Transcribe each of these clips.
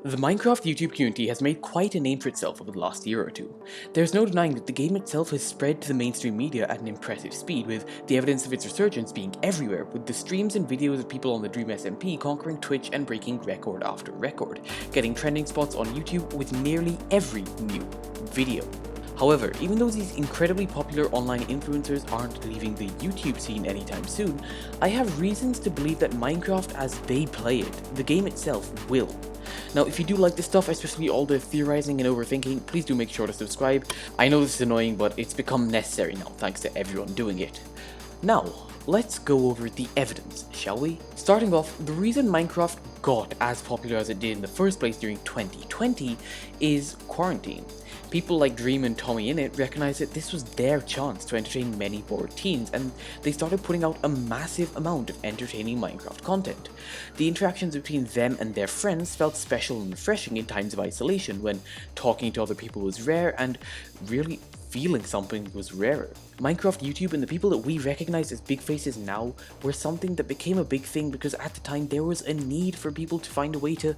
The Minecraft YouTube community has made quite a name for itself over the last year or two. There's no denying that the game itself has spread to the mainstream media at an impressive speed, with the evidence of its resurgence being everywhere, with the streams and videos of people on the Dream SMP conquering Twitch and breaking record after record, getting trending spots on YouTube with nearly every new video. However, even though these incredibly popular online influencers aren't leaving the YouTube scene anytime soon, I have reasons to believe that Minecraft as they play it, the game itself, will. Now, if you do like this stuff, especially all the theorizing and overthinking, please do make sure to subscribe. I know this is annoying, but it's become necessary now, thanks to everyone doing it. Now, let's go over the evidence, shall we? Starting off, the reason Minecraft got as popular as it did in the first place during 2020 is quarantine. People like Dream and TommyInnit recognized that this was their chance to entertain many bored teens, and they started putting out a massive amount of entertaining Minecraft content. The interactions between them and their friends felt special and refreshing in times of isolation, when talking to other people was rare and really feeling something was rarer. Minecraft YouTube and the people that we recognize as big faces now were something that became a big thing because at the time there was a need for people to find a way to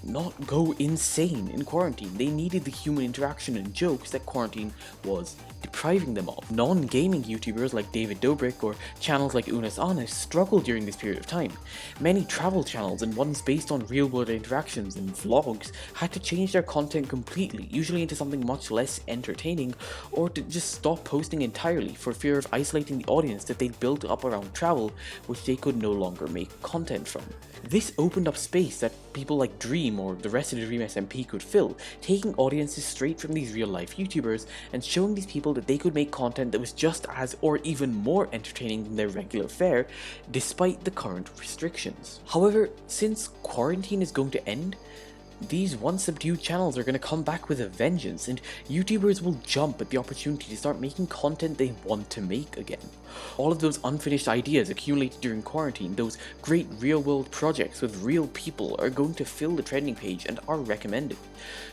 not go insane in quarantine. They needed the human interaction and jokes that quarantine was depriving them of. Non-gaming YouTubers like David Dobrik or channels like Unas Honest struggled during this period of time. Many travel channels and ones based on real-world interactions and vlogs had to change their content completely, usually into something much less entertaining, or to just stop posting entirely for fear of isolating the audience that they'd built up around travel, which they could no longer make content from. This opened up space that people like Dream or the rest of the Dream SMP could fill, taking audiences straight from these real-life YouTubers and showing these people that they could make content that was just as or even more entertaining than their regular fare, despite the current restrictions. However, since quarantine is going to end, these once subdued channels are going to come back with a vengeance, and YouTubers will jump at the opportunity to start making content they want to make again. All of those unfinished ideas accumulated during quarantine, those great real-world projects with real people, are going to fill the trending page and are recommended.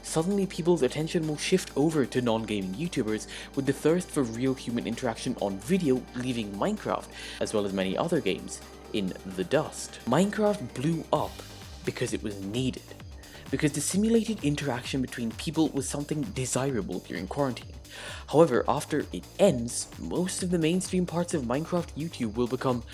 Suddenly people's attention will shift over to non-gaming YouTubers, with the thirst for real human interaction on video leaving Minecraft, as well as many other games, in the dust. Minecraft blew up because it was needed. Because the simulated interaction between people was something desirable during quarantine. However, after it ends, most of the mainstream parts of Minecraft YouTube will become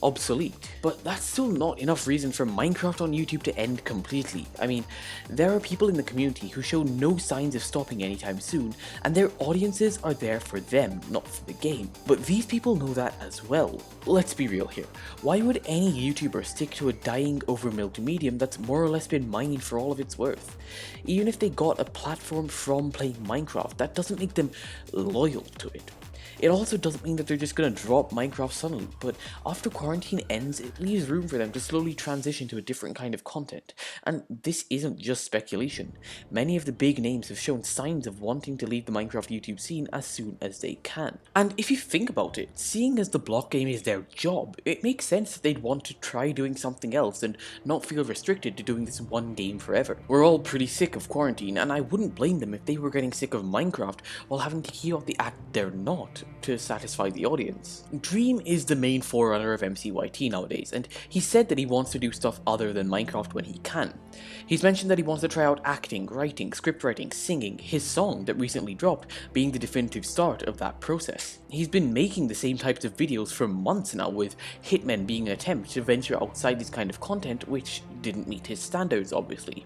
obsolete. But that's still not enough reason for Minecraft on YouTube to end completely. I mean, there are people in the community who show no signs of stopping anytime soon, and their audiences are there for them, not for the game. But these people know that as well. Let's be real here. Why would any YouTuber stick to a dying, overmilked medium that's more or less been mined for all of its worth? Even if they got a platform from playing Minecraft, that doesn't make them loyal to it. It also doesn't mean that they're just gonna drop Minecraft suddenly, but after quarantine ends, it leaves room for them to slowly transition to a different kind of content. And this isn't just speculation. Many of the big names have shown signs of wanting to leave the Minecraft YouTube scene as soon as they can. And if you think about it, seeing as the block game is their job, it makes sense that they'd want to try doing something else and not feel restricted to doing this one game forever. We're all pretty sick of quarantine, and I wouldn't blame them if they were getting sick of Minecraft while having to keep up the act they're not to satisfy the audience. Dream is the main forerunner of MCYT nowadays, and he said that he wants to do stuff other than Minecraft when he can. He's mentioned that he wants to try out acting, writing, script writing, singing, his song that recently dropped being the definitive start of that process. He's been making the same types of videos for months now, with Hitmen being an attempt to venture outside this kind of content, which didn't meet his standards obviously,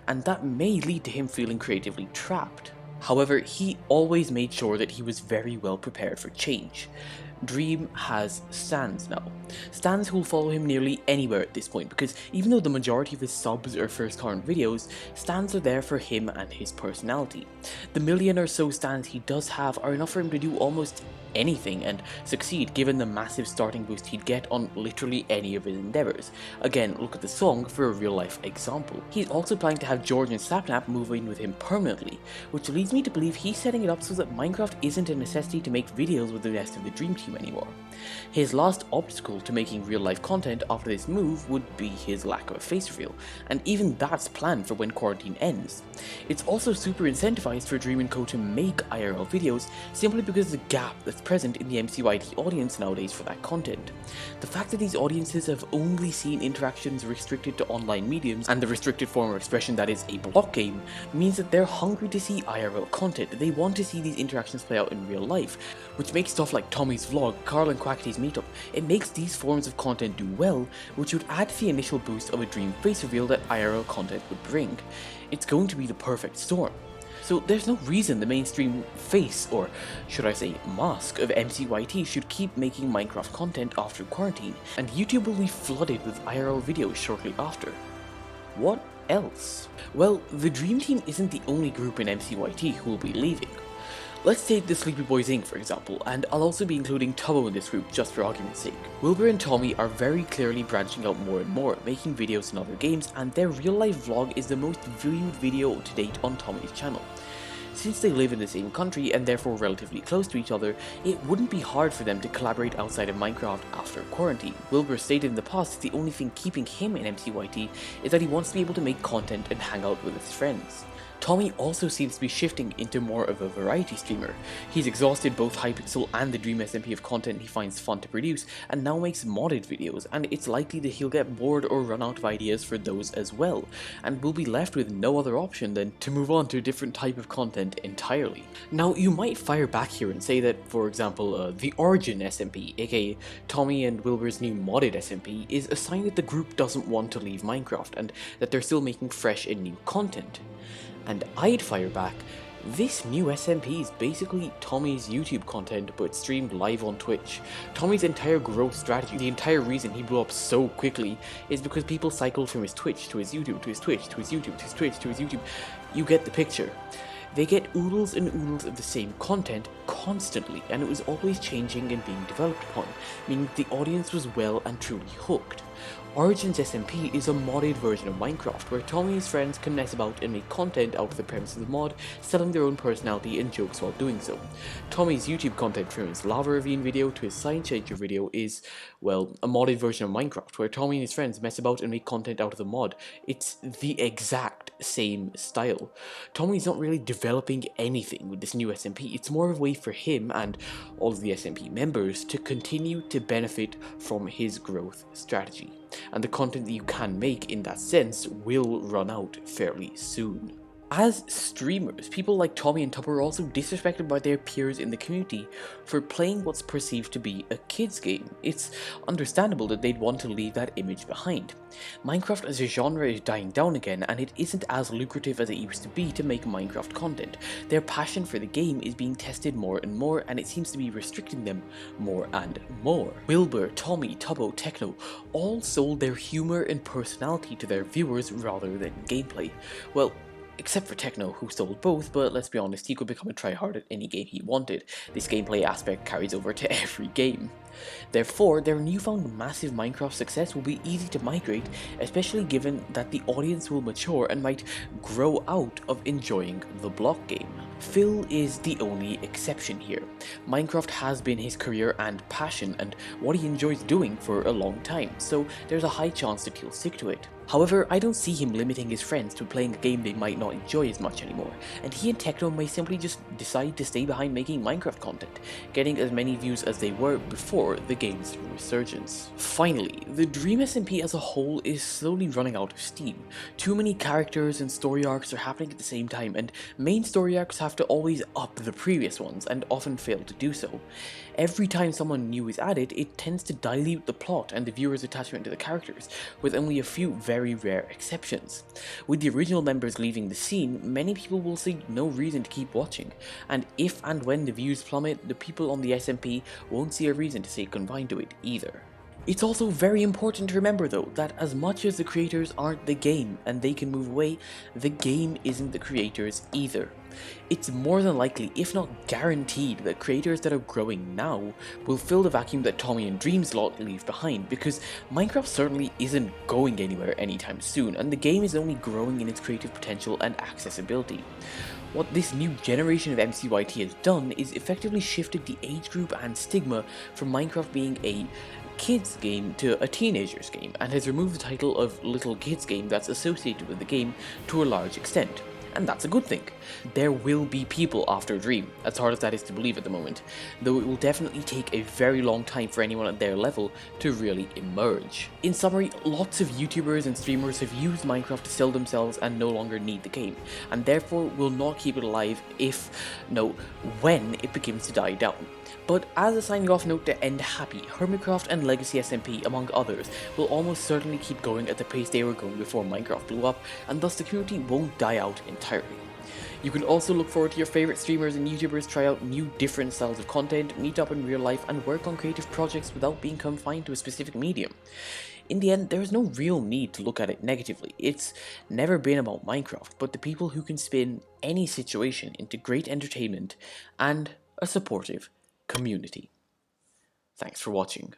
and that may lead to him feeling creatively trapped. However, he always made sure that he was very well prepared for change. Dream has stans now. Stans who will follow him nearly anywhere at this point, because even though the majority of his subs are first current videos, stans are there for him and his personality. The million or so stans he does have are enough for him to do almost anything and succeed given the massive starting boost he'd get on literally any of his endeavors. Again, look at the song for a real life example. He's also planning to have George and Sapnap move in with him permanently, which leads me to believe he's setting it up so that Minecraft isn't a necessity to make videos with the rest of the Dream Team him anymore. His last obstacle to making real-life content after this move would be his lack of a face reveal, and even that's planned for when quarantine ends. It's also super incentivized for Dream and Co to make IRL videos simply because of the gap that's present in the MCYT audience nowadays for that content. The fact that these audiences have only seen interactions restricted to online mediums, and the restricted form of expression that is a block game, means that they're hungry to see IRL content. They want to see these interactions play out in real life, which makes stuff like Tommy's vlog, Carl and Quackity's meetup, it makes these forms of content do well, which would add to the initial boost of a dream face reveal that IRL content would bring. It's going to be the perfect storm. So there's no reason the mainstream face, or should I say mask, of MCYT should keep making Minecraft content after quarantine, and YouTube will be flooded with IRL videos shortly after. What else? Well, the Dream Team isn't the only group in MCYT who will be leaving. Let's take the Sleepy Boys Inc. for example, and I'll also be including Tubbo in this group just for argument's sake. Wilbur and Tommy are very clearly branching out more and more, making videos in other games, and their real life vlog is the most viewed video to date on Tommy's channel. Since they live in the same country and therefore relatively close to each other, it wouldn't be hard for them to collaborate outside of Minecraft after quarantine. Wilbur stated in the past that the only thing keeping him in MCYT is that he wants to be able to make content and hang out with his friends. Tommy also seems to be shifting into more of a variety streamer. He's exhausted both Hypixel and the Dream SMP of content he finds fun to produce, and now makes modded videos, and it's likely that he'll get bored or run out of ideas for those as well, and will be left with no other option than to move on to a different type of content entirely. Now, you might fire back here and say that, for example, the Origin SMP, aka Tommy and Wilbur's new modded SMP, is a sign that the group doesn't want to leave Minecraft, and that they're still making fresh and new content. And I'd fire back, this new SMP is basically Tommy's YouTube content but streamed live on Twitch. Tommy's entire growth strategy, the entire reason he blew up so quickly, is because people cycled from his Twitch to his YouTube, to his Twitch, to his YouTube, to his Twitch, to his YouTube. You get the picture. They get oodles and oodles of the same content constantly, and it was always changing and being developed upon, meaning the audience was well and truly hooked. Origin's SMP is a modded version of Minecraft, where Tommy and his friends can mess about and make content out of the premise of the mod, selling their own personality and jokes while doing so. Tommy's YouTube content, from his lava ravine video to his science changer video, is, well, a modded version of Minecraft, where Tommy and his friends mess about and make content out of the mod. It's the exact same style. Tommy's not really developing anything with this new SMP, it's more of a way for him and all of the SMP members to continue to benefit from his growth strategy. And the content that you can make in that sense will run out fairly soon. As streamers, people like Tommy and Tubbo are also disrespected by their peers in the community for playing what's perceived to be a kid's game. It's understandable that they'd want to leave that image behind. Minecraft as a genre is dying down again, and it isn't as lucrative as it used to be to make Minecraft content. Their passion for the game is being tested more and more, and it seems to be restricting them more and more. Wilbur, Tommy, Tubbo, Techno all sold their humor and personality to their viewers rather than gameplay. Well, except for Techno, who sold both, but let's be honest, he could become a tryhard at any game he wanted. This gameplay aspect carries over to every game. Therefore, their newfound massive Minecraft success will be easy to migrate, especially given that the audience will mature and might grow out of enjoying the block game. Phil is the only exception here. Minecraft has been his career and passion, and what he enjoys doing for a long time, so there's a high chance that he'll stick to it. However, I don't see him limiting his friends to playing a game they might not enjoy as much anymore, and he and Techno may simply just decide to stay behind making Minecraft content, getting as many views as they were before the game's resurgence. Finally, the Dream SMP as a whole is slowly running out of steam. Too many characters and story arcs are happening at the same time, and main story arcs have to always up the previous ones, and often fail to do so. Every time someone new is added, it tends to dilute the plot and the viewer's attachment to the characters, with only a few very rare exceptions. With the original members leaving the scene, many people will see no reason to keep watching, and if and when the views plummet, the people on the SMP won't see a reason to stay confined to it either. It's also very important to remember though that as much as the creators aren't the game and they can move away, the game isn't the creators either. It's more than likely, if not guaranteed, that creators that are growing now will fill the vacuum that Tommy and Dream's lot leave behind, because Minecraft certainly isn't going anywhere anytime soon, and the game is only growing in its creative potential and accessibility. What this new generation of MCYT has done is effectively shifted the age group and stigma from Minecraft being a kids game to a teenagers game, and has removed the title of little kids game that's associated with the game to a large extent. And that's a good thing. There will be people after Dream, as hard as that is to believe at the moment, though it will definitely take a very long time for anyone at their level to really emerge. In summary, lots of YouTubers and streamers have used Minecraft to sell themselves and no longer need the game, and therefore will not keep it alive when it begins to die down. But as a signing off note to end happy, Hermitcraft and Legacy SMP, among others, will almost certainly keep going at the pace they were going before Minecraft blew up, and thus the community won't die out entirely. You can also look forward to your favourite streamers and YouTubers try out new different styles of content, meet up in real life, and work on creative projects without being confined to a specific medium. In the end, there is no real need to look at it negatively. It's never been about Minecraft, but the people who can spin any situation into great entertainment and a supportive community. Thanks for watching.